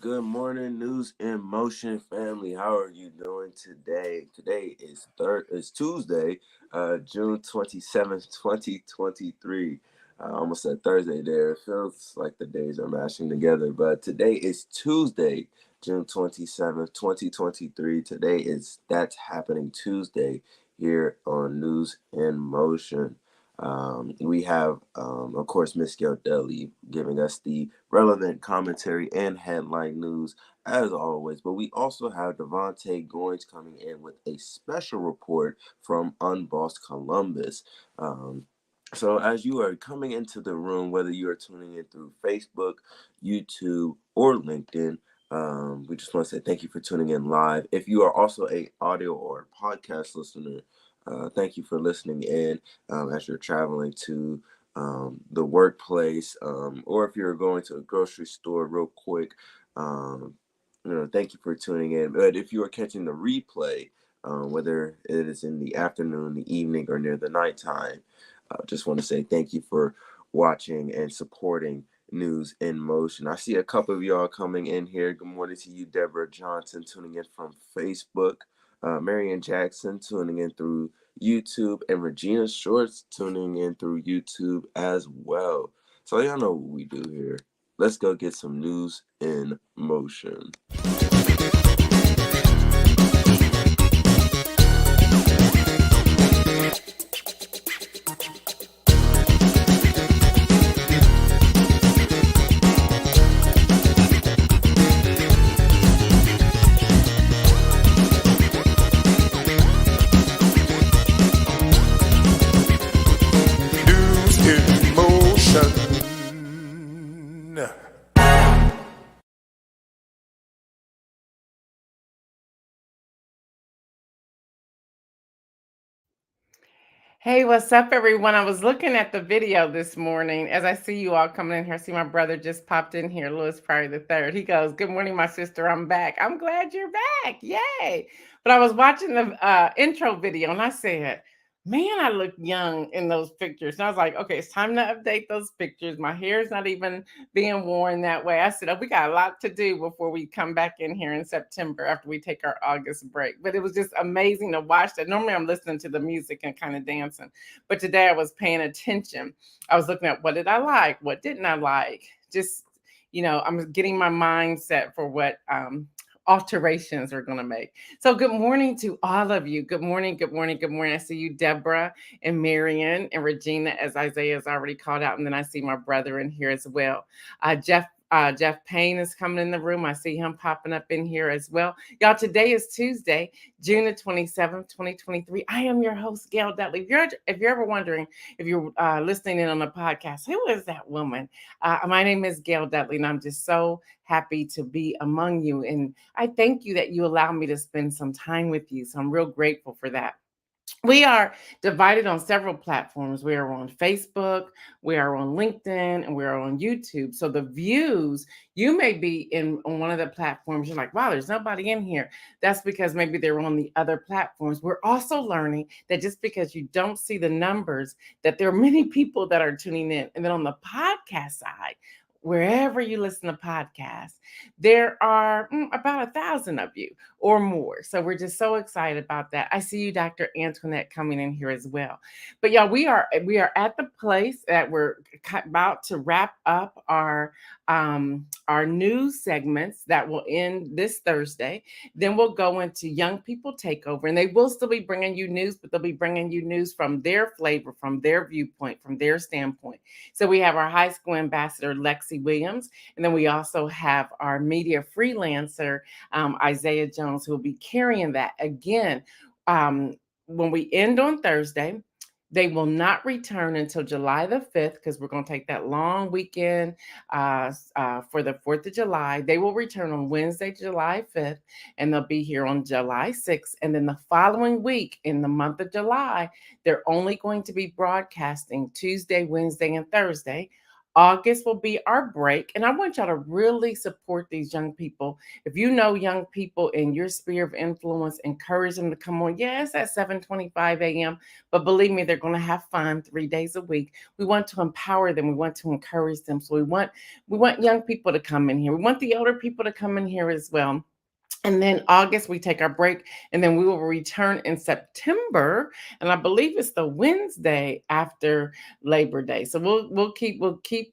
Good morning, News in Motion family. How are you doing today? Today is Tuesday, June 27th, 2023. I almost said Thursday there. It feels like the days are mashing together, but today is Tuesday, June 27th, 2023. Today is That's Happening Tuesday here on News in Motion. We have, of course, Miss Gail Dudley giving us the relevant commentary and headline news as always. But we also have Devontae Goins coming in with a special report from Unbossed Columbus. So as you are coming into the room, whether you are tuning in through Facebook, YouTube, or LinkedIn, we just want to say thank you for tuning in live. If you are also a audio or podcast listener, thank you for listening in as you're traveling to the workplace, or if you're going to a grocery store real quick. Thank you for tuning in. But if you are catching the replay, whether it is in the afternoon, the evening, or near the nighttime, just want to say thank you for watching and supporting News in Motion. I see a couple of y'all coming in here. Good morning to you, Deborah Johnson, tuning in from Facebook. Marion Jackson tuning in through YouTube, and Regina Shorts tuning in through YouTube as well. So y'all know what we do here. Let's go get some news in motion. Hey, what's up, everyone? I was looking at the video this morning as I see you all coming in here. I see my brother just popped in here, Louis Pryor the third. He goes, "Good morning, my sister. I'm back." I'm glad you're back. Yay. But I was watching the intro video and I said, man, I look young in those pictures. And I was like, okay, it's time to update those pictures. My hair's not even being worn that way. I said, oh, we got a lot to do before we come back in here in September after we take our August break. But it was just amazing to watch that. Normally I'm listening to the music and kind of dancing, but today I was paying attention. I was looking at what did I like, what didn't I like. Just, I'm getting my mindset for what alterations we're going to make. So good morning to all of you. Good morning, good morning, good morning. I see you, Deborah and Marion and Regina, as Isaiah has already called out. And then I see my brother in here as well. Jeff Payne is coming in the room. I see him popping up in here as well. Y'all, today is Tuesday, June the 27th, 2023. I am your host, Gail Dudley. If you're ever wondering, if you're listening in on the podcast, who is that woman? My name is Gail Dudley, and I'm just so happy to be among you. And I thank you that you allow me to spend some time with you. So I'm real grateful for that. We are divided on several platforms. We are on Facebook, we are on LinkedIn, and we are on YouTube. So the views, you may be on one of the platforms. You're like, wow, there's nobody in here. That's because maybe they're on the other platforms. We're also learning that just because you don't see the numbers, that there are many people that are tuning in. And then on the podcast side, wherever you listen to podcasts, there are about 1,000 of you or more. So we're just so excited about that. I see you, Dr. Antoinette, coming in here as well. But y'all, we are at the place that we're about to wrap up our news segments that will end this Thursday. Then we'll go into Young People Takeover, and they will still be bringing you news, but they'll be bringing you news from their flavor, from their viewpoint, from their standpoint. So we have our high school ambassador, Lexi Williams, and then we also have our media freelancer, Isaiah Jones, who will be carrying that. Again, when we end on Thursday, they will not return until July the 5th because we're going to take that long weekend for the 4th of July. They will return on Wednesday, July 5th, and they'll be here on July 6th. And then the following week in the month of July, they're only going to be broadcasting Tuesday, Wednesday, and Thursday. August will be our break. And I want y'all to really support these young people. If you know young people in your sphere of influence, encourage them to come on. Yes, at 7:25 a.m. But believe me, they're going to have fun 3 days a week. We want to empower them. We want to encourage them. So we want young people to come in here. We want the older people to come in here as well. And then August, we take our break, and then we will return in September. And I believe it's the Wednesday after Labor Day. So we'll keep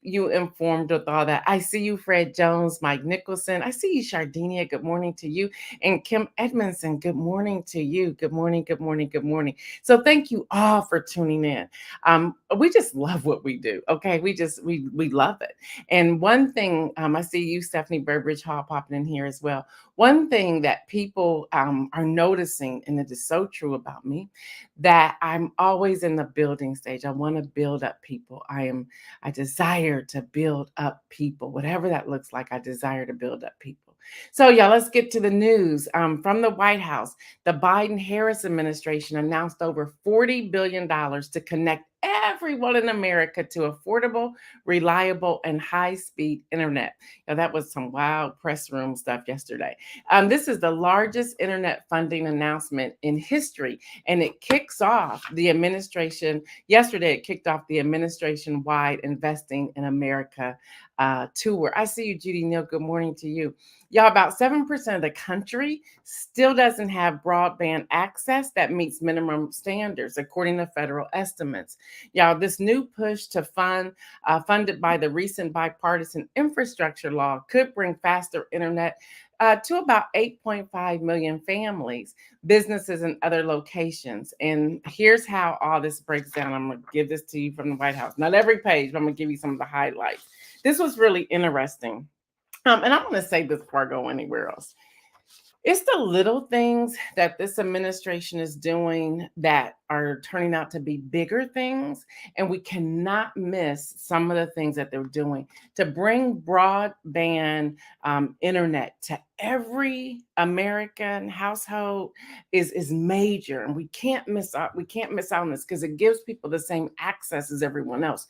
you informed with all that. I see you, Fred Jones, Mike Nicholson. I see you, Shardinia. Good morning to you. And Kim Edmondson, good morning to you. Good morning, good morning, good morning. So thank you all for tuning in. We just love what we do. Okay. We love it. And one thing, I see you, Stephanie Burbridge Hall, popping in here as well. One thing that people are noticing, and it is so true about me, that I'm always in the building stage. I want to build up people. I desire to build up people, whatever that looks like. I desire to build up people. So, y'all, let's get to the news. From the White House, the Biden-Harris administration announced over $40 billion to connect everyone in America to affordable, reliable, and high-speed internet. Now, that was some wild press room stuff yesterday. This is the largest internet funding announcement in history, and it kicks off the administration. Yesterday, it kicked off the administration-wide Investing in America tour. I see you, Judy Neal. Good morning to you. Y'all, about 7% of the country still doesn't have broadband access that meets minimum standards, according to federal estimates. Y'all, this new push to funded by the recent bipartisan infrastructure law, could bring faster internet to about 8.5 million families, businesses, and other locations. And here's how all this breaks down. I'm going to give this to you from the White House. Not every page, but I'm going to give you some of the highlights. This was really interesting. And I'm going to say this before I go anywhere else. It's the little things that this administration is doing that are turning out to be bigger things. And we cannot miss some of the things that they're doing to bring broadband internet to every American household is major. And we can't miss out. We can't miss out on this because it gives people the same access as everyone else.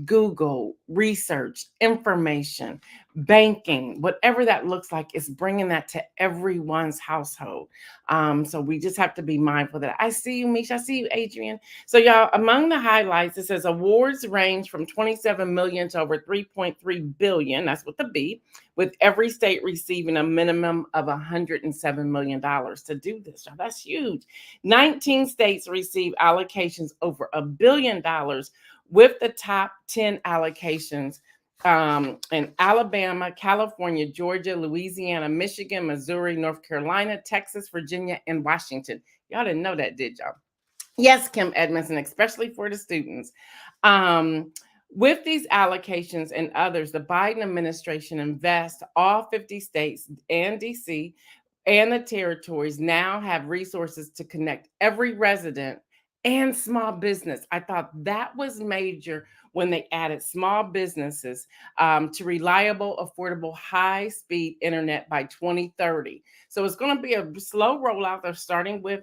Google, research, information, banking, whatever that looks like, is bringing that to everyone's household. So we just have to be mindful of that. I see you, Misha. I see you, Adrian. So y'all, among the highlights, it says awards range from 27 million to over 3.3 billion. That's with the B, with every state receiving a minimum of $107 million to do this. Y'all, that's huge. 19 states receive allocations over $1 billion, with the top 10 allocations in Alabama, California, Georgia, Louisiana, Michigan, Missouri, North Carolina, Texas, Virginia, and Washington. Y'all didn't know that, did y'all? Yes, Kim Edmondson, especially for the students. With these allocations and others, the Biden administration invests all 50 states and DC and the territories now have resources to connect every resident and small business. I thought that was major when they added small businesses to reliable, affordable, high-speed internet by 2030. So it's going to be a slow rollout. They're starting with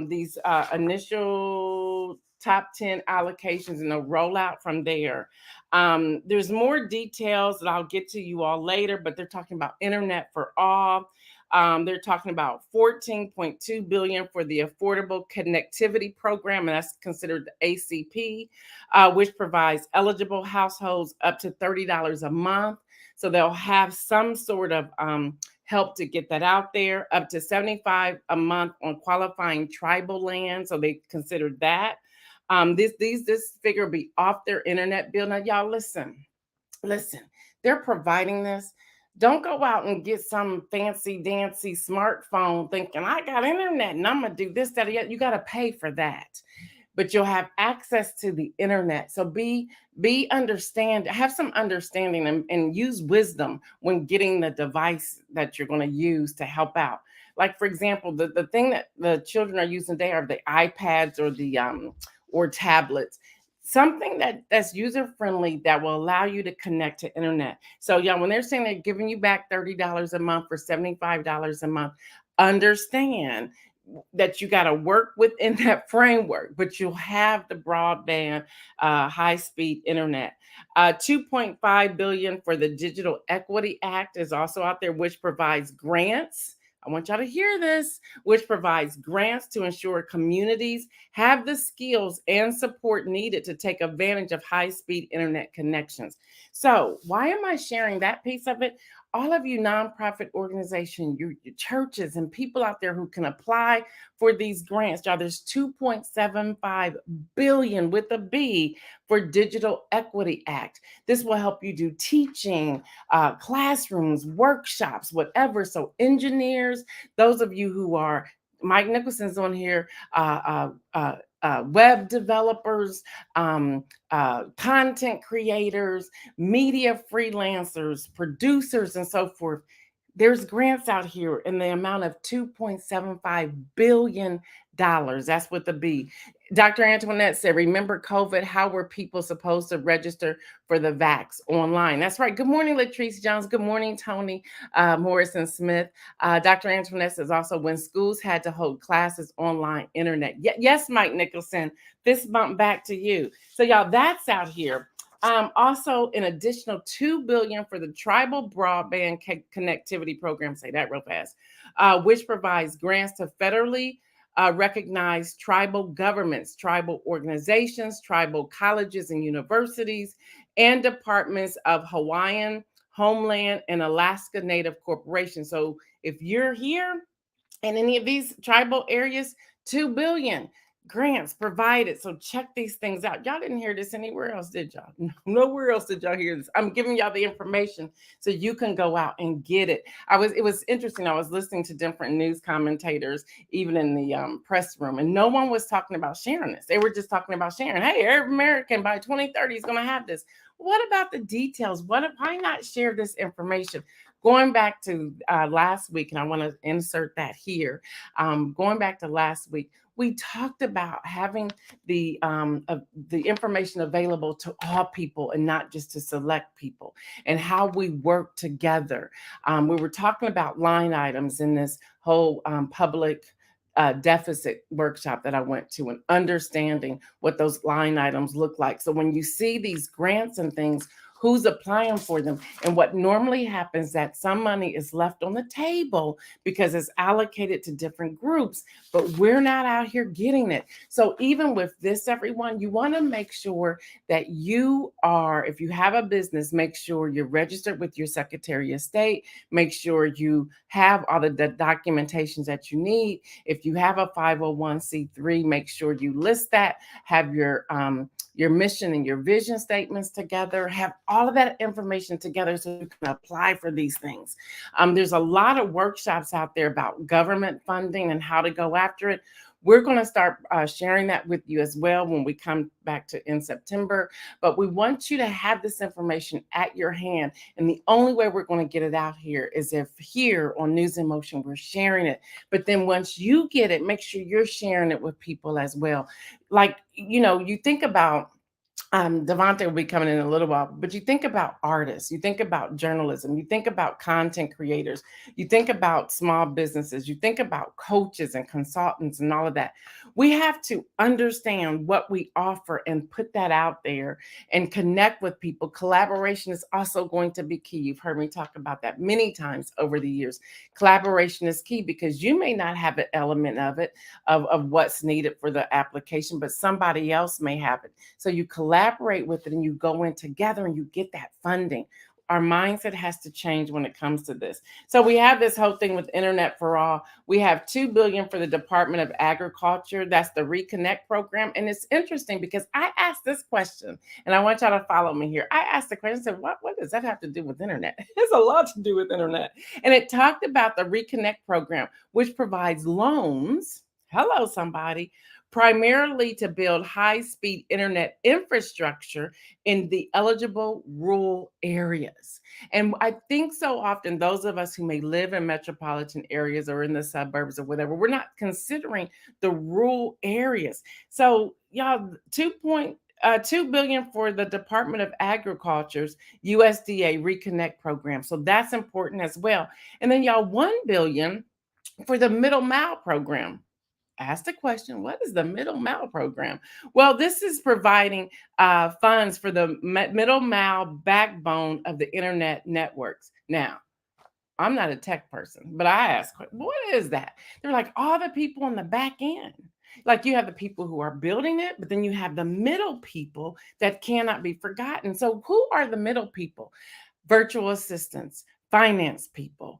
these initial top 10 allocations and a rollout from there. There's more details that I'll get to you all later, but they're talking about internet for all. They're talking about 14.2 billion for the Affordable Connectivity Program, and that's considered the ACP, which provides eligible households up to $30 a month. So they'll have some sort of help to get that out there, up to $75 a month on qualifying tribal land. So they considered that. This figure will be off their internet bill. Now, y'all, listen, they're providing this. Don't go out and get some fancy dancy smartphone thinking I got internet and I'm gonna do this, that, or yet. You got to pay for that, but you'll have access to the internet. So have some understanding and use wisdom when getting the device that you're going to use to help out. Like, for example, the thing that the children are using today are the iPads or the or tablets. Something that's user-friendly that will allow you to connect to internet. So y'all, when they're saying they're giving you back $30 a month for $75 a month, understand that you got to work within that framework, but you'll have the broadband, high-speed internet. 2.5 billion for the Digital Equity Act is also out there, which provides grants. I want y'all to hear this, which provides grants to ensure communities have the skills and support needed to take advantage of high-speed internet connections. So why am I sharing that piece of it? All of you nonprofit organizations, your churches, and people out there who can apply for these grants, y'all, there's 2.75 billion with a B for Digital Equity Act. This will help you do teaching, classrooms, workshops, whatever. So engineers, those of you who are, Mike Nicholson's on here, web developers, content creators, media freelancers, producers, and so forth. There's grants out here in the amount of $2.75 billion. That's what the B. Dr. Antoinette said, remember COVID, how were people supposed to register for the vax online? That's right. Good morning, Latrice Jones. Good morning, Tony Morrison Smith. Dr. Antoinette says also when schools had to hold classes online, internet. Yes, Mike Nicholson, fist bump back to you. So y'all, that's out here. Also, an additional $2 billion for the Tribal Broadband Connectivity Program, say that real fast, which provides grants to federally recognized tribal governments, tribal organizations, tribal colleges and universities, and departments of Hawaiian, Homeland, and Alaska Native corporations. So if you're here in any of these tribal areas, 2 billion grants provided. So check these things out. Y'all didn't hear this anywhere else, did y'all? Nowhere else did y'all hear this. I'm giving y'all the information so you can go out and get it. It was interesting. I was listening to different news commentators, even in the press room, and no one was talking about sharing this. They were just talking about sharing. Hey, every American by 2030 is going to have this. What about the details? Why not share this information? Going back to last week, and I want to insert that here. Going back to last week, we talked about having the information available to all people and not just to select people, and how we work together. We were talking about line items in this whole public deficit workshop that I went to, and understanding what those line items look like. So when you see these grants and things, who's applying for them? And what normally happens that some money is left on the table because it's allocated to different groups, but we're not out here getting it. So even with this, everyone, you want to make sure that you are, if you have a business, make sure you're registered with your Secretary of State, make sure you have all the documentations that you need. If you have a 501c3, make sure you list that, have your mission and your vision statements together, have all of that information together so you can apply for these things. There's a lot of workshops out there about government funding and how to go after it. We're going to start sharing that with you as well when we come back in September. But we want you to have this information at your hand. And the only way we're going to get it out here is if here on News in Motion, we're sharing it. But then once you get it, make sure you're sharing it with people as well. Like, you think about Devontae will be coming in a little while, but you think about artists, you think about journalism, you think about content creators, you think about small businesses, you think about coaches and consultants and all of that. We have to understand what we offer and put that out there and connect with people. Collaboration is also going to be key. You've heard me talk about that many times over the years. Collaboration is key because you may not have an element of it, of what's needed for the application, but somebody else may have it. So you collaborate with it and you go in together and you get that funding. Our mindset has to change when it comes to this. So we have this whole thing with Internet for All. We have $2 billion for the Department of Agriculture. That's the Reconnect program. And it's interesting because I asked this question, and I want y'all to follow me here. I asked the question, I said, what does that have to do with Internet? It's a lot to do with Internet. And it talked about the Reconnect program, which provides loans. Hello, somebody. Primarily to build high-speed internet infrastructure in the eligible rural areas. And I think so often those of us who may live in metropolitan areas or in the suburbs or whatever, we're not considering the rural areas. So y'all, $2 billion for the Department of Agriculture's USDA Reconnect program. So that's important as well. And then y'all, $1 billion for the Middle Mile program. asked the question, what is the middle mile program? Well, this is providing funds for the middle mile backbone of the internet networks. Now, I'm not a tech person, but I asked, what is that? They're like, all the people on the back end. Like you have the people who are building it, but then you have the middle people that cannot be forgotten. So, who are the middle people? Virtual assistants, finance people,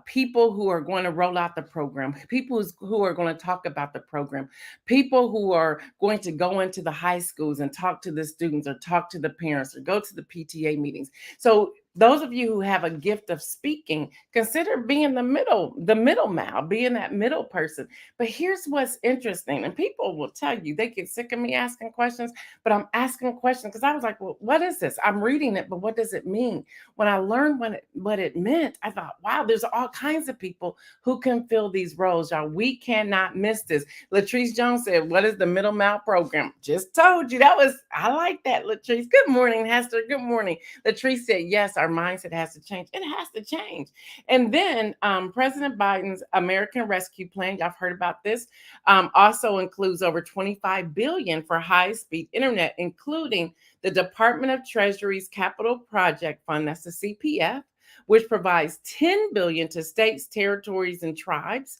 people who are going to roll out the program, people who are going to talk about the program, people who are going to go into the high schools and talk to the students or talk to the parents or go to the PTA meetings. So those of you who have a gift of speaking, consider being the middle mile, being that middle person. But here's what's interesting, and people will tell you, they get sick of me asking questions, but I'm asking questions because I was like, well, what is this? I'm reading it, but what does it mean? When I learned what it meant, I thought, wow, there's all kinds of people who can fill these roles, y'all. We cannot miss this. Latrice Jones said, what is the middle mile program? Just told you. I like that, Latrice. Good morning, Hester. Good morning. Latrice said, yes, our mindset has to change. It has to change. And then President Biden's American Rescue Plan, y'all have heard about this, also includes over $25 billion for high-speed internet, including the Department of Treasury's Capital Project Fund, that's the CPF, which provides $10 billion to states, territories, and tribes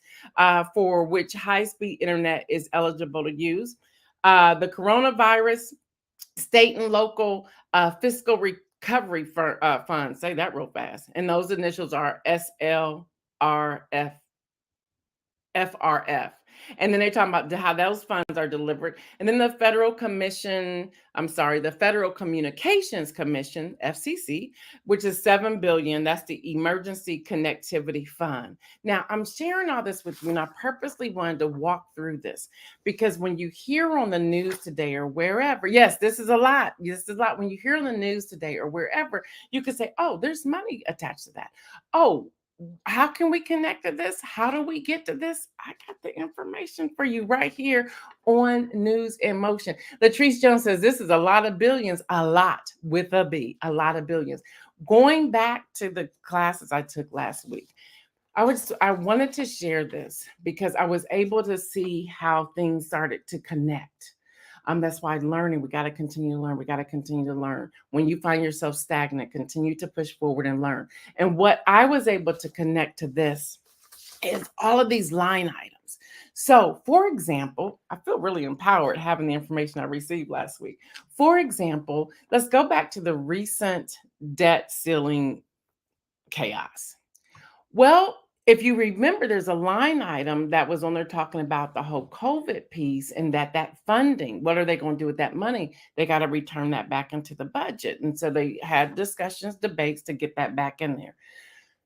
for which high-speed internet is eligible to use. The coronavirus state and local fiscal recovery fund, say that real fast, and those initials are SLRF. FRF. And then they're talking about how those funds are delivered. And then the Federal Communications Commission, FCC, which is $7 billion. That's the Emergency Connectivity Fund. Now, I'm sharing all this with you, and I purposely wanted to walk through this because when you hear on the news today or wherever, yes, this is a lot. This is a lot. When you hear on the news today or wherever, you can say, oh, there's money attached to that. Oh, how can we connect to this? How do we get to this? I got the information for you right here on News in Motion. Latrice Jones says this is a lot of billions, a lot with a B, a lot of billions. Going back to the classes I took last week, I wanted to share this because I was able to see how things started to connect. That's why learning, we got to continue to learn. We got to continue to learn. When you find yourself stagnant, continue to push forward and learn. And what I was able to connect to this is all of these line items. So, for example, I feel really empowered having the information I received last week. For example, let's go back to the recent debt ceiling chaos. Well, if you remember, there's a line item that was on there talking about the whole COVID piece and that funding, what are they going to do with that money? They got to return that back into the budget. And so they had discussions, debates to get that back in there.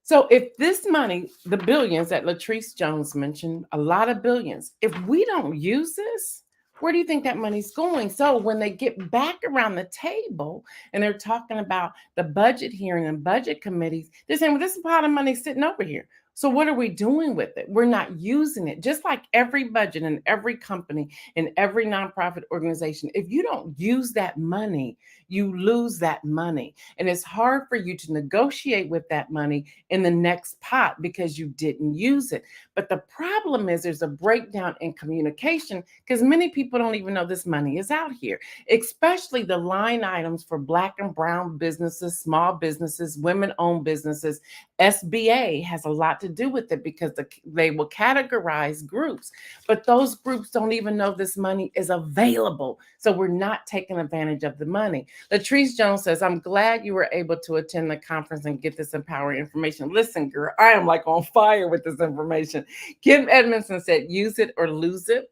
So if this money, the billions that Latrice Jones mentioned, a lot of billions, if we don't use this, where do you think that money's going? So when they get back around the table and they're talking about the budget hearing and budget committees, they're saying, well, this is a pot of money sitting over here. So what are we doing with it? We're not using it. Just like every budget in every company and every nonprofit organization, if you don't use that money, you lose that money. And it's hard for you to negotiate with that money in the next pot because you didn't use it. But the problem is there's a breakdown in communication because many people don't even know this money is out here, especially the line items for Black and brown businesses, small businesses, women-owned businesses. SBA has a lot to do with it because they will categorize groups, but those groups don't even know this money is available. So we're not taking advantage of the money. Latrice Jones says, I'm glad you were able to attend the conference and get this empowering information. Listen, girl, I am like on fire with this information. Kim Edmondson said, use it or lose it.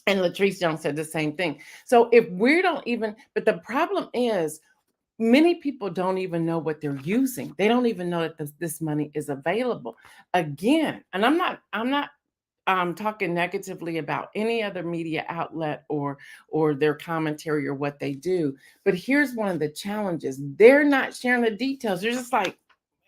And Latrice Jones said the same thing. So if we don't even, but the problem is, many people don't even know what they're using. They don't even know that this money is available. Again, and I'm not talking negatively about any other media outlet or their commentary or what they do. But here's one of the challenges. They're not sharing the details. They're just like,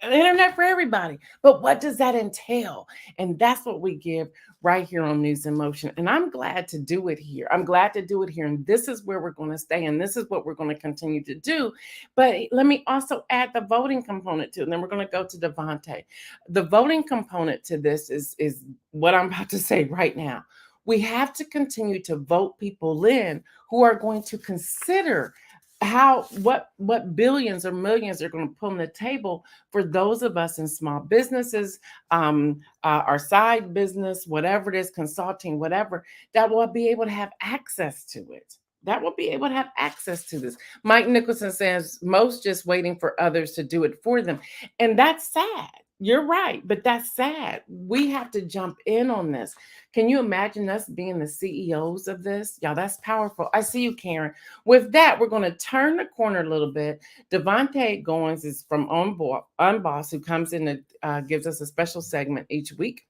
internet for everybody. But what does that entail? And that's what we give right here on News in Motion. And I'm glad to do it here. I'm glad to do it here. And this is where we're going to stay. And this is what we're going to continue to do. But let me also add the voting component to it. And then we're going to go to Devontae. The voting component to this is what I'm about to say right now. We have to continue to vote people in who are going to consider what billions or millions are going to put on the table for those of us in small businesses, our side business, whatever it is, consulting, whatever, that will be able to have access to it. That will be able to have access to this. Mike Nicholson says most just waiting for others to do it for them. And that's sad. You're right, but that's sad. We have to jump in on this. Can you imagine us being the CEOs of this? Y'all, that's powerful. I see you, Karen. With that, we're going to turn the corner a little bit. Devontae Goins is from Unboss, who comes in and gives us a special segment each week.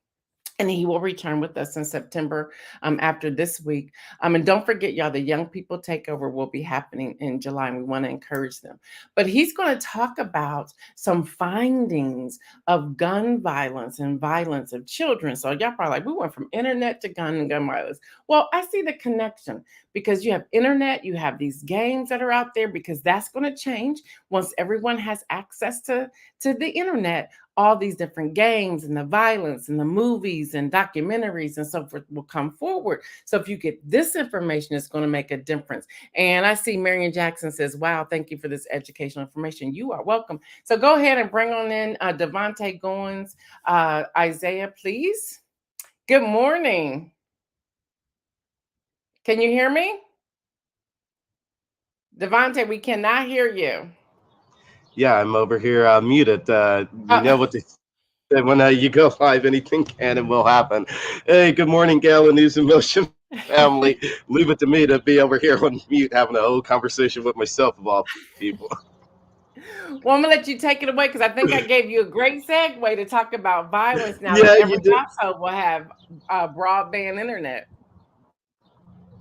And he will return with us in September after this week. And don't forget, y'all, the Young People Takeover will be happening in July, and we want to encourage them. But he's going to talk about some findings of gun violence and violence of children. So y'all probably like, we went from internet to gun and gun violence. Well, I see the connection because you have internet, you have these games that are out there, because that's going to change once everyone has access to the internet. All these different games and the violence and the movies and documentaries and so forth will come forward. So if you get this information, it's going to make a difference. And I see Marion Jackson says, wow, thank you for this educational information. You are welcome. So go ahead and bring on in Devontae Goins. Isaiah, please. Good morning. Can you hear me? Devontae, we cannot hear you. Yeah, I'm over here muted. You know what they said when you go live, anything can and will happen. Hey, good morning, Gail and News in Motion family. Leave it to me to be over here on mute having a whole conversation with myself of all people. Well, I'm gonna let you take it away because I think I gave you a great segue to talk about violence now Yeah, that you every did. household will have broadband internet.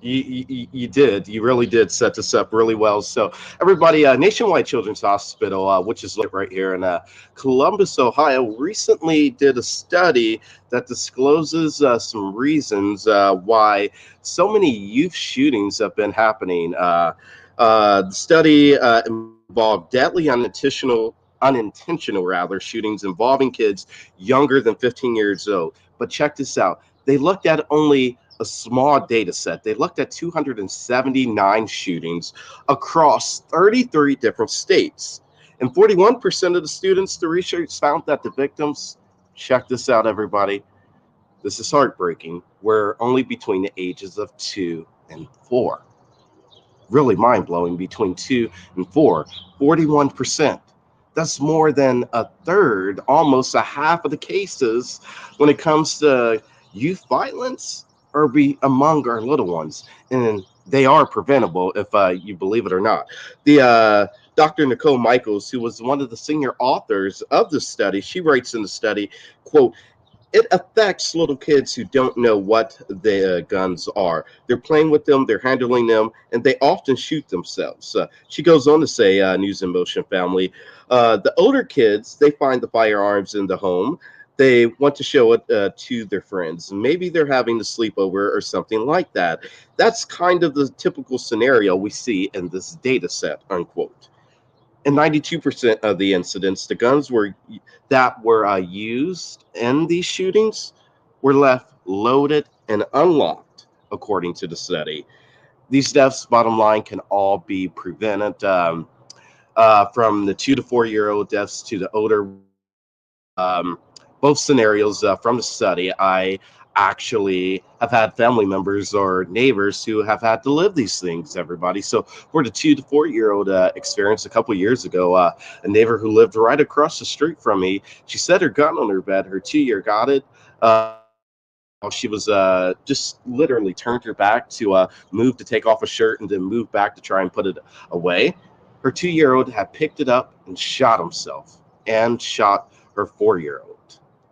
You did. You really did set this up really well. So, everybody, Nationwide Children's Hospital, which is right here in Columbus, Ohio, recently did a study that discloses some reasons why so many youth shootings have been happening. The study involved deadly unintentional shootings involving kids younger than 15 years old. But check this out. They looked at only a small data set. They looked at 279 shootings across 33 different states. And 41% of the students, the research found that the victims, check this out, everybody, this is heartbreaking, were only between the ages of 2 and 4. Really mind-blowing, between 2 and 4, 41%. That's more than a third, almost a half of the cases when it comes to youth violence or be among our little ones. And they are preventable if you believe it or not. The Dr. Nicole Michaels, who was one of the senior authors of the study, she writes in the study, quote, it affects little kids who don't know what the guns are. They're playing with them, they're handling them, and they often shoot themselves. She goes on to say, News in Motion family, the older kids, they find the firearms in the home. They want to show it to their friends. Maybe they're having a sleepover or something like that. That's kind of the typical scenario we see in this data set, unquote. In 92% of the incidents, the guns that were used in these shootings were left loaded and unlocked, according to the study. These deaths, bottom line, can all be prevented, from the 2 to 4 year old deaths to the older. Both scenarios from the study, I actually have had family members or neighbors who have had to live these things, everybody. So for the 2 to 4 year old experience a couple years ago, a neighbor who lived right across the street from me, she set her gun on her bed. Her 2 year got it. She was just literally turned her back to move to take off a shirt and then move back to try and put it away. Her 2 year old had picked it up and shot himself and shot her 4 year old.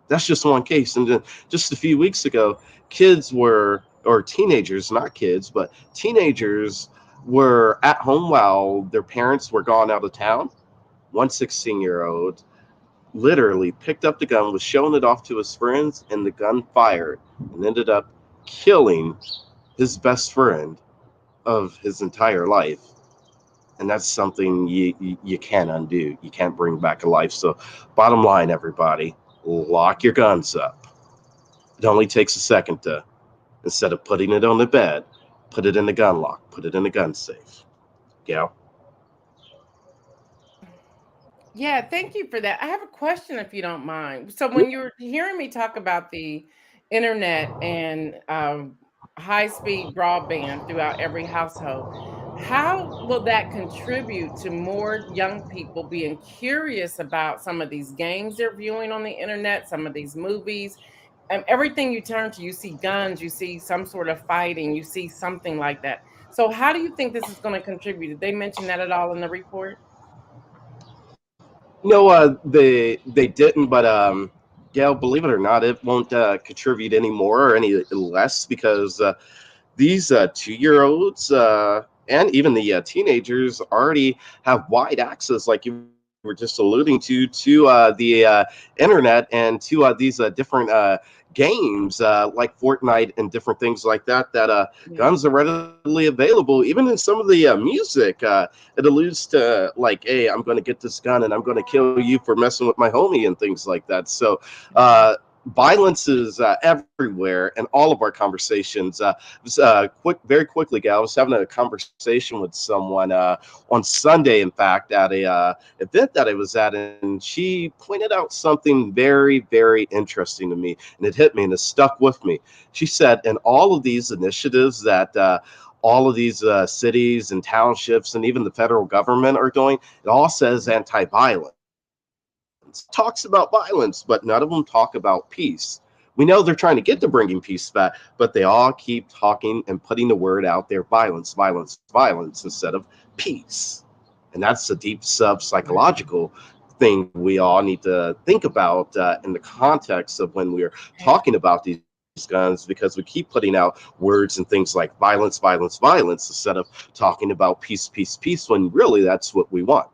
That's just one case. And then just a few weeks ago, teenagers, not kids, but teenagers were at home while their parents were gone out of town. One 16-year-old literally picked up the gun, was showing it off to his friends, and the gun fired and ended up killing his best friend of his entire life. And that's something you can't undo. You can't bring back a life. So bottom line, everybody, lock your guns up. It only takes a second to Instead of putting it on the bed, put it in the gun lock, put it in the gun safe. Gail? Yeah, thank you for that. I have a question if you don't mind. So when you're hearing me talk about the internet and high-speed broadband throughout every household, how will that contribute to more young people being curious about some of these games they're viewing on the internet, some of these movies, and everything you turn to, you see guns, you see some sort of fighting, you see something like that. So how do you think this is going to contribute? Did they mention that at all in the report? No, they didn't, but Gail, believe it or not, it won't contribute any more or any less because these 2-year-olds and even the teenagers already have wide access, like you were just alluding to the internet and to these different games like Fortnite and different things like that. That Yeah. guns are readily available, even in some of the music. It alludes to like, "Hey, I'm going to get this gun and I'm going to kill you for messing with my homie" and things like that. So. Violence is everywhere in all of our conversations. Very quickly, Gal, I was having a conversation with someone on Sunday, in fact, at a event that I was at, and she pointed out something very, very interesting to me, and it hit me and it stuck with me. She said, in all of these initiatives that all of these cities and townships and even the federal government are doing, it all says anti-violence, talks about violence, but none of them talk about peace. We know they're trying to get to bringing peace back, but they all keep talking and putting the word out there: violence, violence, violence, instead of peace. And that's a deep psychological thing we all need to think about in the context of when we're talking about these guns, because we keep putting out words and things like violence, violence, violence, instead of talking about peace, peace, peace, when really that's what we want.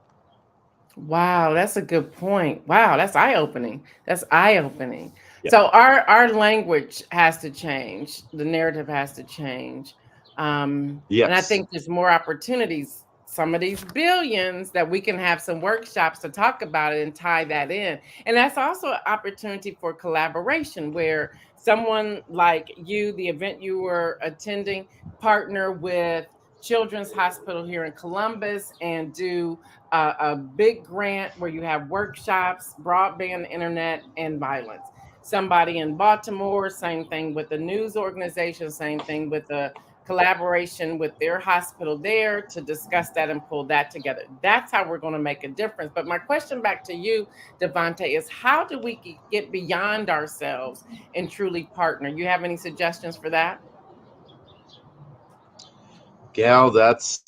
Wow, that's a good point. Wow, that's eye-opening. That's eye-opening. Yeah. So our language has to change. The narrative has to change. And I Yes. think there's more opportunities, some of these billions that we can have some workshops to talk about it and tie that in. And that's also an opportunity for collaboration where someone like you, the event you were attending, partner with Children's Hospital here in Columbus and do a big grant where you have workshops, broadband internet, and violence. Somebody in Baltimore, same thing with the news organization, same thing with the collaboration with their hospital there to discuss that and pull that together. That's how we're going to make a difference. But my question back to you, Devontae, is how do we get beyond ourselves and truly partner? You have any suggestions for that? Gal, that's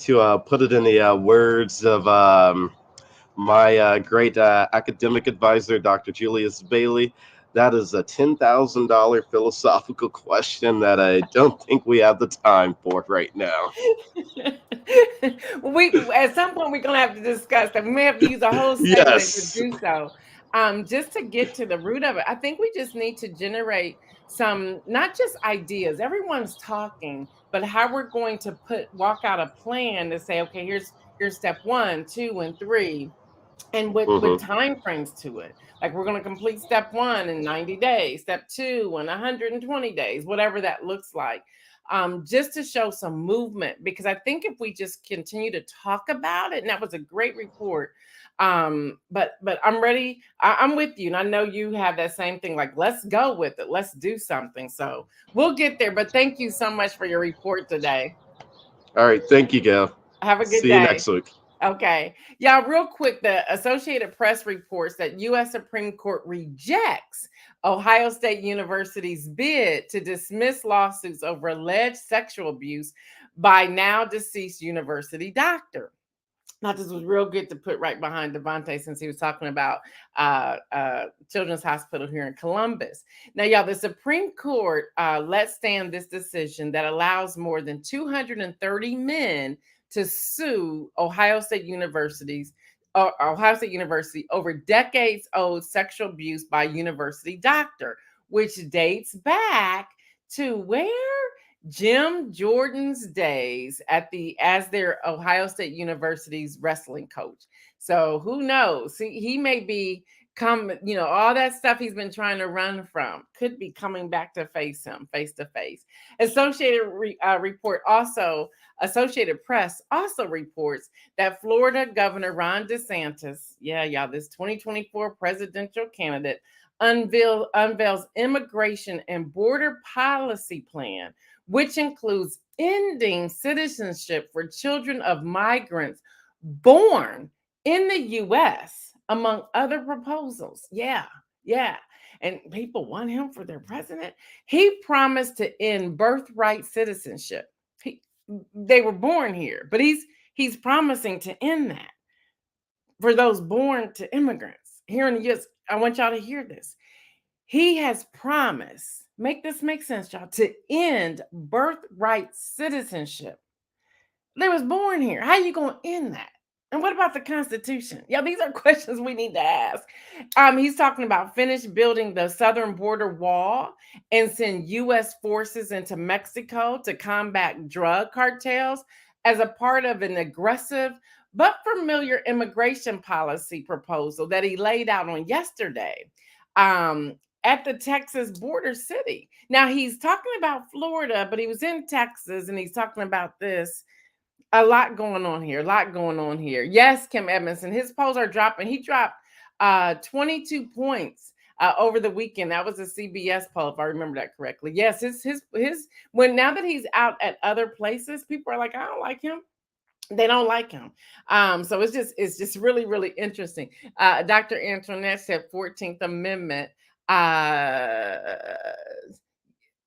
to put it in the words of my great academic advisor, Dr. Julius Bailey. That is a $10,000 philosophical question that I don't think we have the time for right now. We at some point we're gonna have to discuss that. We may have to use a whole segment to Yes. do so. Just to get to the root of it, I think we just need to generate some not just ideas. Everyone's talking, but how we're going to walk out a plan to say, okay, here's step one, two, and three, and with Hmm. time frames to it. Like we're going to complete step one in 90 days, step two in 120 days, whatever that looks like. Just to show some movement, because I think if we just continue to talk about it, and that was a great report. But I'm ready. I'm with you, and I know you have that same thing. Like, let's go with it. Let's do something. So we'll get there. But thank you so much for your report today. All right. Thank you, Gail. Have a good See you day. next week. Okay. Yeah, real quick, the Associated Press reports that U.S. Supreme Court rejects Ohio State University's bid to dismiss lawsuits over alleged sexual abuse by now deceased university doctor. Now, this was real good to put right behind Devontae since he was talking about Children's Hospital here in Columbus. Now, y'all, the Supreme Court let stand this decision that allows more than 230 men to sue Ohio State University over decades-old sexual abuse by university doctor, which dates back to where? Jim Jordan's days as their Ohio State University's wrestling coach. So who knows? He may be all that stuff he's been trying to run from could be coming back to face him face to face. Associated Press also reports that Florida Governor Ron DeSantis, this 2024 presidential candidate, unveils immigration and border policy plan, which includes ending citizenship for children of migrants born in the U.S., among other proposals. Yeah. And people want him for their president. He promised to end birthright citizenship. They were born here, but he's promising to end that for those born to immigrants here in the U.S. I want y'all to hear this. He has promised, make this make sense, y'all, to end birthright citizenship. They was born here. How you going to end that? And what about the Constitution? These are questions we need to ask. He's talking about finish building the southern border wall and send U.S. forces into Mexico to combat drug cartels as a part of an aggressive but familiar immigration policy proposal that he laid out on yesterday at the Texas border city. Now, he's talking about Florida, but he was in Texas, and he's talking about this. A lot going on here. Yes, Kim Edmondson, his polls are dropping. He dropped 22 points over the weekend. That was a CBS poll, if I remember that correctly. Yes, now that he's out at other places, people are like, I don't like him. They don't like him. So it's just really, really interesting. Dr. Antoinette said 14th Amendment.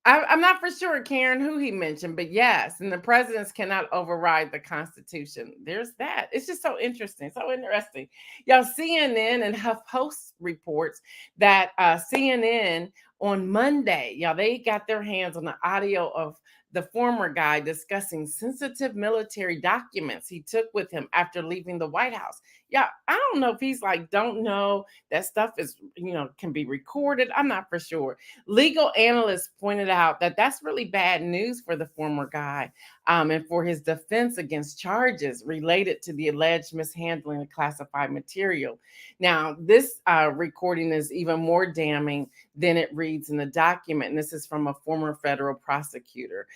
I'm not for sure, Karen, who he mentioned, but yes, and the presidents cannot override the Constitution. There's that. It's just so interesting. Y'all, CNN and HuffPost reports that CNN on Monday, they got their hands on the audio of the former guy discussing sensitive military documents he took with him after leaving the White House. I don't know if he's like, don't know that stuff is, can be recorded. I'm not for sure. Legal analysts pointed out that that's really bad news for the former guy and for his defense against charges related to the alleged mishandling of classified material. Now, this recording is even more damning than it reads in the document. And this is from a former federal prosecutor.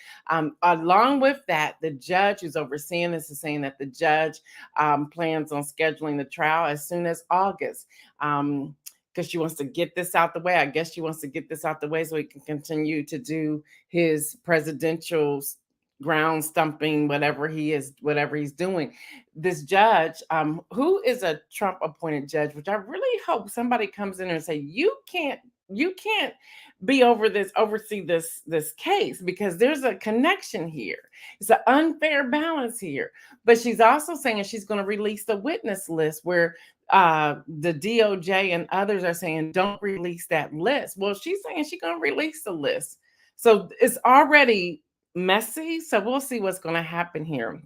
Along with that, the judge who's overseeing this is saying that the judge plans on scheduling the trial as soon as August because she wants to get this out the way. I guess she wants to get this out the way so he can continue to do his presidential ground stumping, whatever he's doing. This judge, who is a Trump appointed judge, which I really hope somebody comes in and say, you can't oversee this case because there's a connection here. It's an unfair balance here. But she's also saying she's going to release the witness list where the DOJ and others are saying don't release that list. Well, she's saying she's going to release the list. So it's already messy. So we'll see what's going to happen here.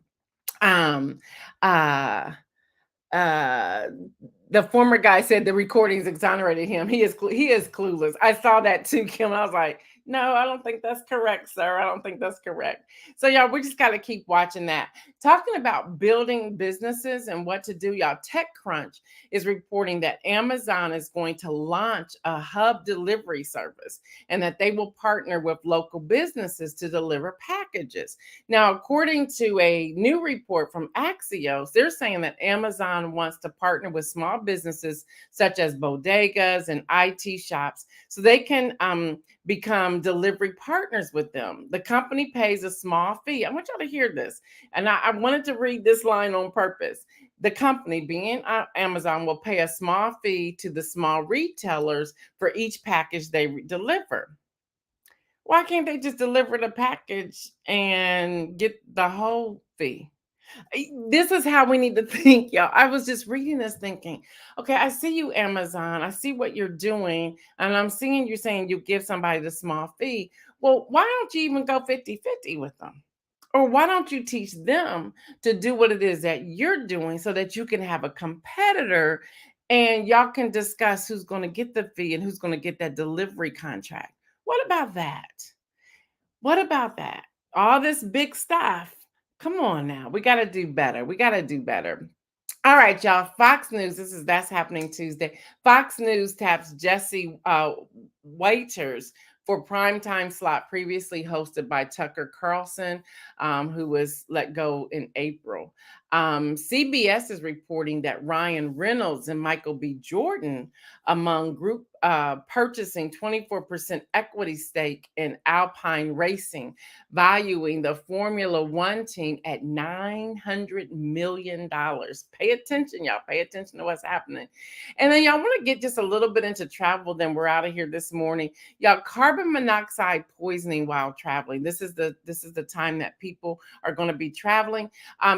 The former guy said the recordings exonerated him. He is clueless. I saw that too, Kim. I was like, no, I don't think that's correct, sir. I don't think that's correct. So y'all, we just got to keep watching that. Talking about building businesses and what to do, y'all, TechCrunch is reporting that Amazon is going to launch a hub delivery service and that they will partner with local businesses to deliver packages. Now, according to a new report from Axios, they're saying that Amazon wants to partner with small businesses such as bodegas and IT shops so they can become delivery partners with them. The company pays a small fee. I want y'all to hear this. And I wanted to read this line on purpose. The company, being Amazon, will pay a small fee to the small retailers for each package they deliver. Why can't they just deliver the package and get the whole fee? This is how we need to think, y'all. I was just reading this thinking, okay, I see you, Amazon. I see what you're doing. And I'm seeing you saying you give somebody the small fee. Well, why don't you even go 50-50 with them? Or why don't you teach them to do what it is that you're doing so that you can have a competitor and y'all can discuss who's going to get the fee and who's going to get that delivery contract? What about that? What about that? All this big stuff. Come on now. We got to do better. All right, y'all. Fox News. That's happening Tuesday. Fox News taps Jesse Waiters for primetime slot previously hosted by Tucker Carlson, who was let go in April. CBS is reporting that Ryan Reynolds and Michael B. Jordan among group purchasing 24% equity stake in Alpine Racing, valuing the Formula One team at $900 million. Pay attention, y'all. Pay attention to what's happening. And then y'all want to get just a little bit into travel, then we're out of here this morning. Y'all, carbon monoxide poisoning while traveling. This is the time that people are going to be traveling.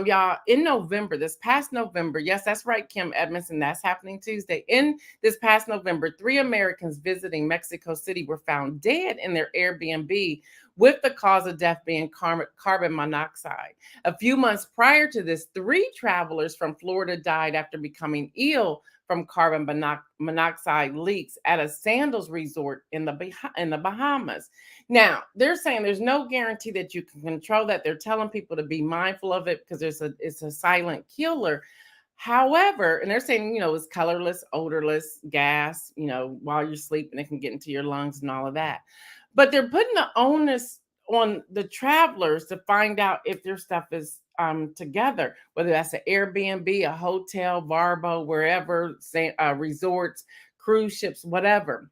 Y'all, in November, this past November, yes, that's right, Kim Edmondson, that's happening Tuesday. In this past November, 3 Americans visiting Mexico City were found dead in their Airbnb, with the cause of death being carbon monoxide. A few months prior to this, 3 travelers from Florida died after becoming ill from carbon monoxide leaks at a sandals resort in the Bahamas. Now, they're saying there's no guarantee that you can control that. They're telling people to be mindful of it because it's a silent killer. However, and they're saying, it's colorless, odorless gas, while you're sleeping, it can get into your lungs and all of that. But they're putting the onus on the travelers to find out if their stuff is together, whether that's an Airbnb, a hotel, Varbo, wherever, resorts, cruise ships, whatever.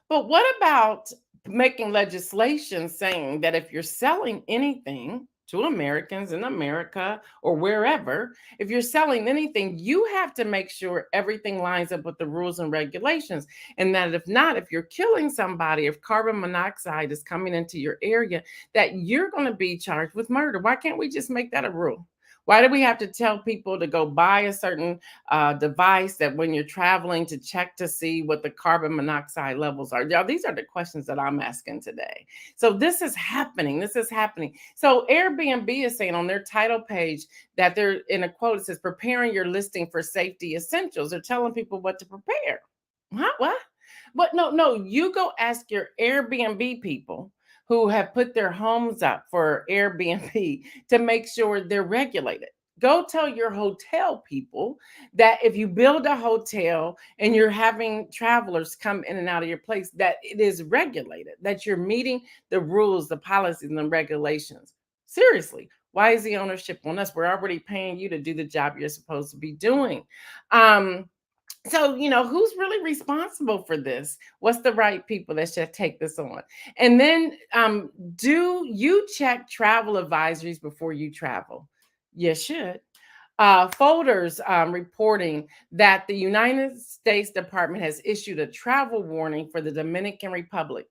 But what about making legislation saying that if you're selling anything to Americans in America or wherever, if you're selling anything, you have to make sure everything lines up with the rules and regulations. And that if not, if you're killing somebody, if carbon monoxide is coming into your area, that you're going to be charged with murder. Why can't we just make that a rule? Why do we have to tell people to go buy a certain device that when you're traveling to check to see what the carbon monoxide levels are? Y'all, these are the questions that I'm asking today. So this is happening. This is happening. So Airbnb is saying on their title page that they're, in a quote, it says, preparing your listing for safety essentials. They're telling people what to prepare. What? But no, you go ask your Airbnb people who have put their homes up for Airbnb to make sure they're regulated. Go tell your hotel people that if you build a hotel and you're having travelers come in and out of your place, that it is regulated, that you're meeting the rules, the policies, and the regulations. Seriously, why is the ownership on us? We're already paying you to do the job you're supposed to be doing. So, who's really responsible for this? What's the right people that should take this on? And then do you check travel advisories before you travel? You should. Folders reporting that the United States Department has issued a travel warning for the Dominican Republic,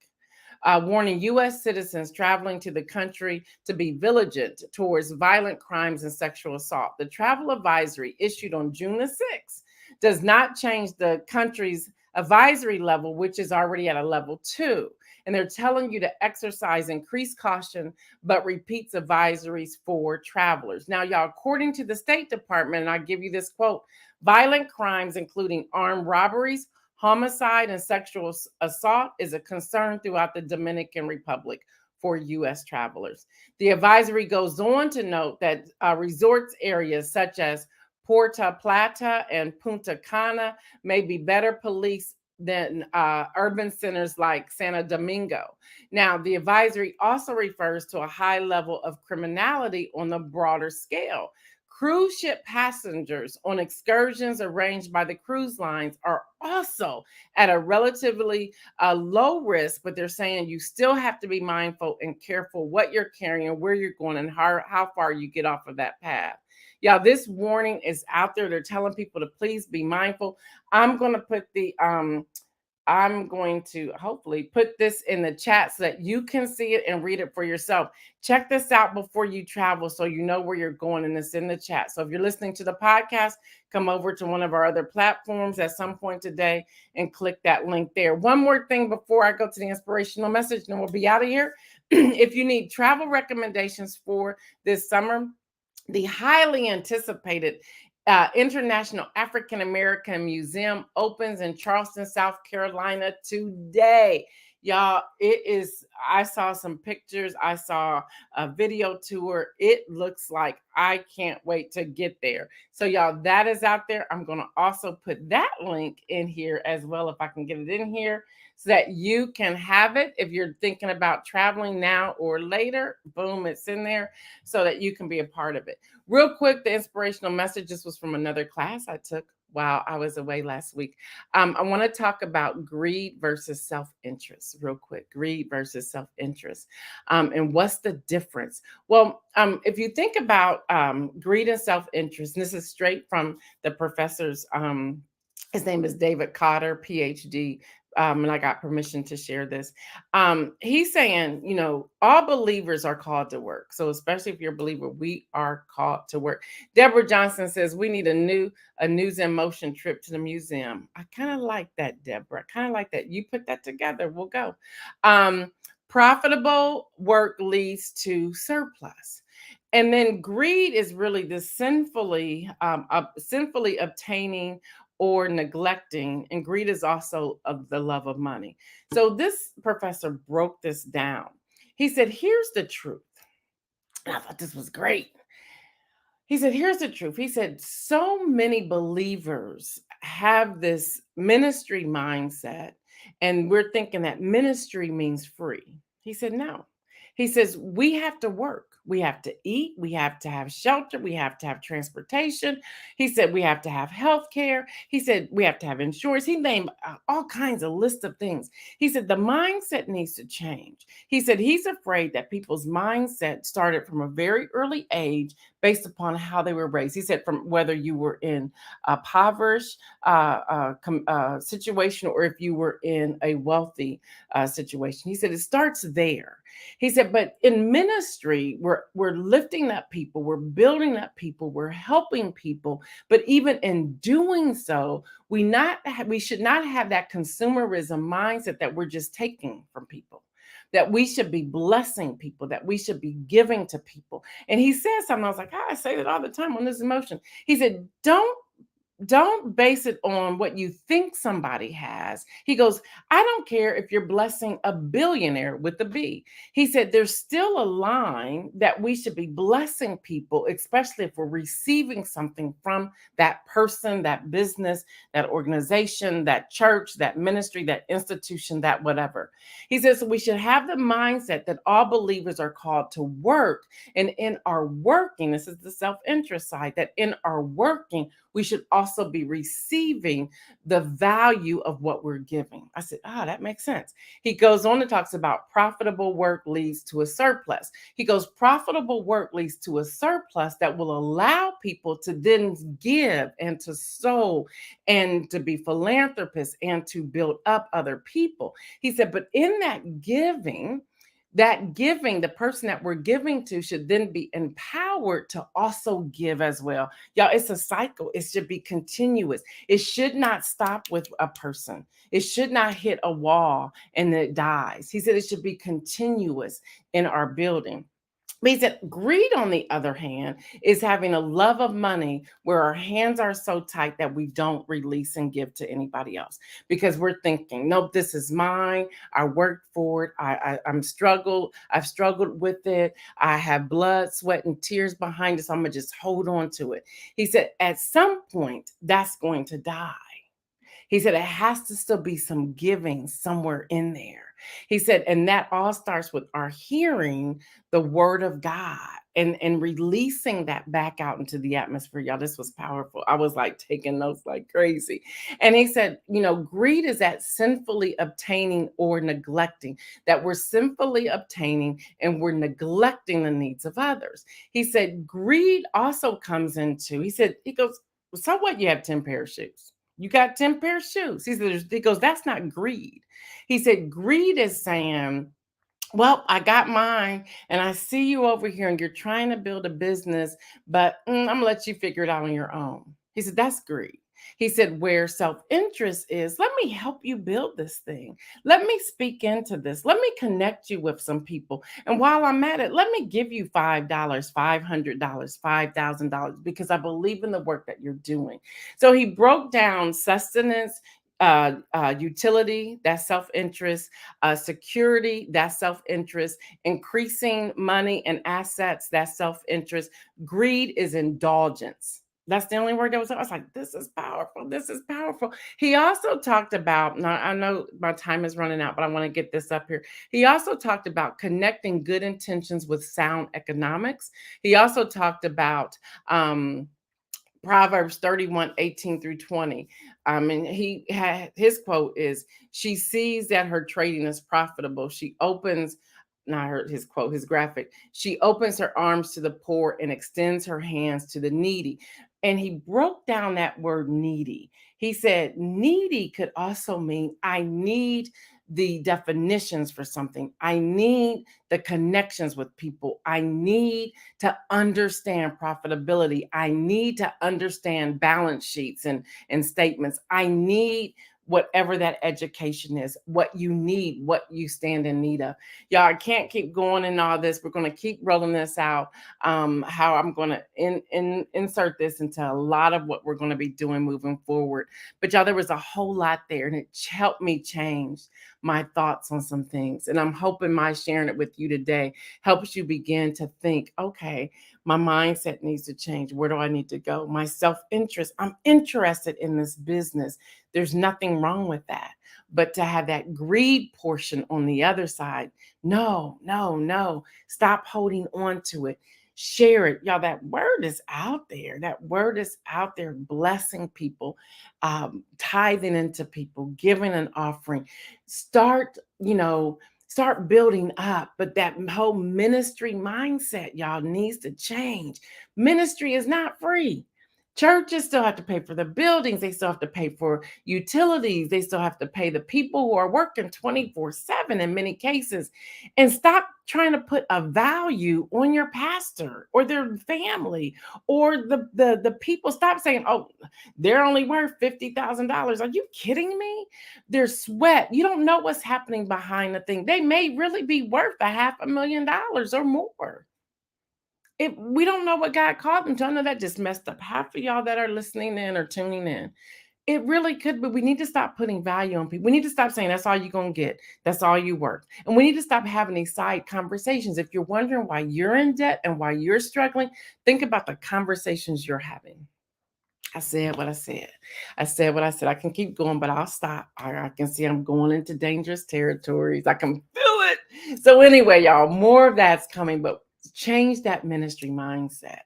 warning U.S. citizens traveling to the country to be vigilant towards violent crimes and sexual assault. The travel advisory issued on June the 6th does not change the country's advisory level, which is already at a level 2. And they're telling you to exercise increased caution, but repeats advisories for travelers. Now, y'all, according to the State Department, and I'll give you this quote, violent crimes, including armed robberies, homicide, and sexual assault, is a concern throughout the Dominican Republic for U.S. travelers. The advisory goes on to note that resorts areas such as Puerto Plata and Punta Cana may be better policed than urban centers like Santo Domingo. Now, the advisory also refers to a high level of criminality on the broader scale. Cruise ship passengers on excursions arranged by the cruise lines are also at a relatively low risk, but they're saying you still have to be mindful and careful what you're carrying, where you're going, and how far you get off of that path. Y'all, this warning is out there. They're telling people to please be mindful. I'm going to hopefully put this in the chat so that you can see it and read it for yourself. Check this out before you travel so you know where you're going, and it's in the chat. So if you're listening to the podcast, come over to one of our other platforms at some point today and click that link there. One more thing before I go to the inspirational message, and then we'll be out of here. If you need travel recommendations for this summer, the highly anticipated International African American Museum opens in Charleston, South Carolina today. Y'all, I saw some pictures. I saw a video tour. It looks like I can't wait to get there. So y'all, that is out there. I'm going to also put that link in here as well, if I can get it in here, so that you can have it if you're thinking about traveling now or later. Boom, it's in there so that you can be a part of it. Real quick, the inspirational message, this was from another class I took while I was away last week. I want to talk about greed versus self-interest real quick. Greed versus self-interest. And what's the difference? Well, if you think about greed and self-interest, and this is straight from the professor's, his name is David Cotter, PhD. And I got permission to share this. He's saying, all believers are called to work. So especially if you're a believer, we are called to work. Deborah Johnson says we need a News in Motion trip to the museum. I kind of like that, Deborah. I kind of like that. You put that together, we'll go. Profitable work leads to surplus. And then greed is really the sinfully obtaining or neglecting, and greed is also of the love of money. So this professor broke this down. He said, here's the truth. And I thought this was great. He said, here's the truth. He said, so many believers have this ministry mindset, and we're thinking that ministry means free. He said, no. He says, we have to work. We have to eat. We have to have shelter. We have to have transportation. He said, we have to have health care. He said, we have to have insurance. He named all kinds of list of things. He said, the mindset needs to change. He said, he's afraid that people's mindset started from a very early age based upon how they were raised. He said, from whether you were in a impoverished situation or if you were in a wealthy situation. He said, it starts there. He said, but in ministry, we're lifting up people, we're building up people, we're helping people. But even in doing so, we should not have that consumerism mindset that we're just taking from people, that we should be blessing people, that we should be giving to people. And he said something, I was like, I say that all the time on this emotion. He said, don't base it on what you think somebody has. He goes, I don't care if you're blessing a billionaire with a B. He said, there's still a line that we should be blessing people, especially if we're receiving something from that person, that business, that organization, that church, that ministry, that institution, that whatever. He says, so we should have the mindset that all believers are called to work. And in our working, this is the self-interest side, that in our working, we should also be receiving the value of what we're giving. I said, that makes sense. He goes on and talks about profitable work leads to a surplus. He goes, profitable work leads to a surplus that will allow people to then give and to sow and to be philanthropists and to build up other people. He said, but in that giving, the person that we're giving to should then be empowered to also give as well. Y'all, it's a cycle. It should be continuous. It should not stop with a person. It should not hit a wall and it dies. He said it should be continuous in our building. He said greed, on the other hand, is having a love of money where our hands are so tight that we don't release and give to anybody else because we're thinking, nope, this is mine. I worked for it. I've struggled with it. I have blood, sweat, and tears behind it. So I'm going to just hold on to it. He said at some point that's going to die. He said it has to still be some giving somewhere in there. He said, and that all starts with our hearing the word of God and releasing that back out into the atmosphere. Y'all, this was powerful. I was like taking notes like crazy. And he said, greed is that sinfully obtaining or neglecting, that we're sinfully obtaining and we're neglecting the needs of others. He said, greed also comes into, he goes, so what, you have 10 pair of shoes. You got 10 pair of shoes. He goes, that's not greed. He said, greed is saying, well, I got mine and I see you over here and you're trying to build a business, but I'm going to let you figure it out on your own. He said, that's greed. He said, where self-interest is, let me help you build this thing. Let me speak into this. Let me connect you with some people. And while I'm at it, let me give you $5, $500, $5,000 because I believe in the work that you're doing. So he broke down sustenance, Utility, that's self-interest. Security, that's self-interest. Increasing money and assets, that's self-interest. Greed is indulgence. That's the only word that was. I was like, this is powerful. This is powerful. He also talked about, now I know my time is running out, but I want to get this up here. He also talked about connecting good intentions with sound economics. He also talked about Proverbs 31:18-20. And he had, his quote is, she sees that her trading is profitable. She opens, not her, his quote, his graphic. She opens her arms to the poor and extends her hands to the needy. And he broke down that word needy. He said, needy could also mean I need the definitions for something. I need the connections with people. I need to understand profitability. I need to understand balance sheets and statements. I need whatever that education is, what you need, what you stand in need of. Y'all, I can't keep going in all this. We're going to keep rolling this out, how I'm going to insert this into a lot of what we're going to be doing moving forward. But y'all, there was a whole lot there, and it helped me change my thoughts on some things. And I'm hoping my sharing it with you today helps you begin to think, okay, my mindset needs to change. Where do I need to go? My self-interest. I'm interested in this business. There's nothing wrong with that. But to have that greed portion on the other side, no. Stop holding on to it. Share it. Y'all, that word is out there. That word is out there, blessing people, tithing into people, giving an offering. Start building up. But that whole ministry mindset, y'all, needs to change. Ministry is not free. Churches still have to pay for the buildings. They still have to pay for utilities. They still have to pay the people who are working 24/7 in many cases. And stop trying to put a value on your pastor or their family or the people. Stop saying, oh, they're only worth $50,000. Are you kidding me? Their sweat. You don't know what's happening behind the thing. They may really be worth $500,000 or more. We don't know what God called them to. I know that just messed up half of y'all that are listening in or tuning in. It really could, but we need to stop putting value on people. We need to stop saying that's all you're going to get. That's all you worth. And we need to stop having these side conversations. If you're wondering why you're in debt and why you're struggling, think about the conversations you're having. I said what I said. I said what I said. I can keep going, but I'll stop. I can see I'm going into dangerous territories. I can feel it. So anyway, y'all, more of that's coming, but change that ministry mindset.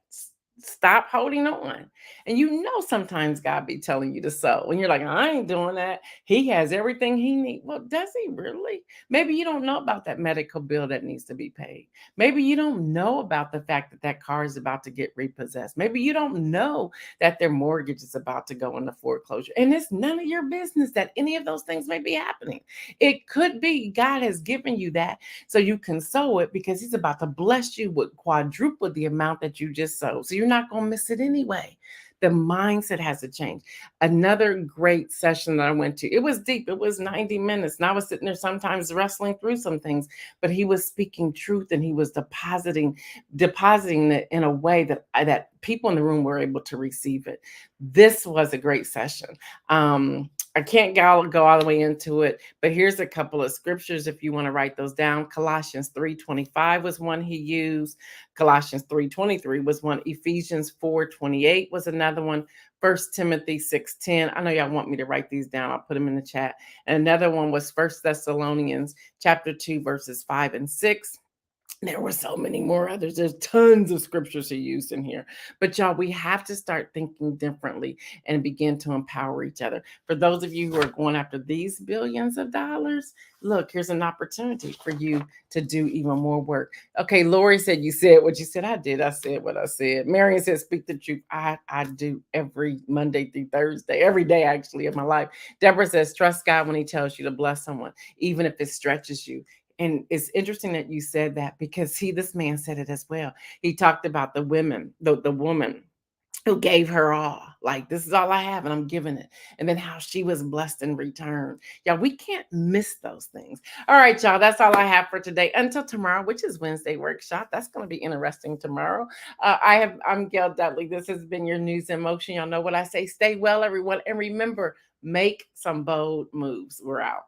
Stop holding on. And sometimes God be telling you to sow. And you're like, I ain't doing that. He has everything he needs. Well, does he really? Maybe you don't know about that medical bill that needs to be paid. Maybe you don't know about the fact that that car is about to get repossessed. Maybe you don't know that their mortgage is about to go into foreclosure. And it's none of your business that any of those things may be happening. It could be God has given you that so you can sow it because he's about to bless you with quadruple the amount that you just sowed. So you're not going to miss it anyway. The mindset has to change. Another great session that I went to, it was deep. It was 90 minutes. And I was sitting there sometimes wrestling through some things, but he was speaking truth and he was depositing it in a way that people in the room were able to receive it. This was a great session. I can't go all the way into it, but here's a couple of scriptures if you want to write those down. Colossians 3:25 was one he used. Colossians 3:23 was one. Ephesians 4:28 was another one. 1 Timothy 6:10. I know y'all want me to write these down. I'll put them in the chat. And another one was 1 Thessalonians chapter 2, verses 5 and 6. There were so many more others. There's tons of scriptures he used in here. But y'all, we have to start thinking differently and begin to empower each other. For those of you who are going after these billions of dollars, look, here's an opportunity for you to do even more work. Okay, Lori said, you said what you said. I did. I said what I said. Marion said, speak the truth. I do every Monday through Thursday, every day actually of my life. Deborah says, trust God when he tells you to bless someone, even if it stretches you. And it's interesting that you said that because this man said it as well. He talked about the woman who gave her all. Like, this is all I have and I'm giving it. And then how she was blessed in return. Yeah, we can't miss those things. All right, y'all, that's all I have for today. Until tomorrow, which is Wednesday workshop. That's going to be interesting tomorrow. I'm Gail Dudley. This has been your News in Motion. Y'all know what I say. Stay well, everyone. And remember, make some bold moves. We're out.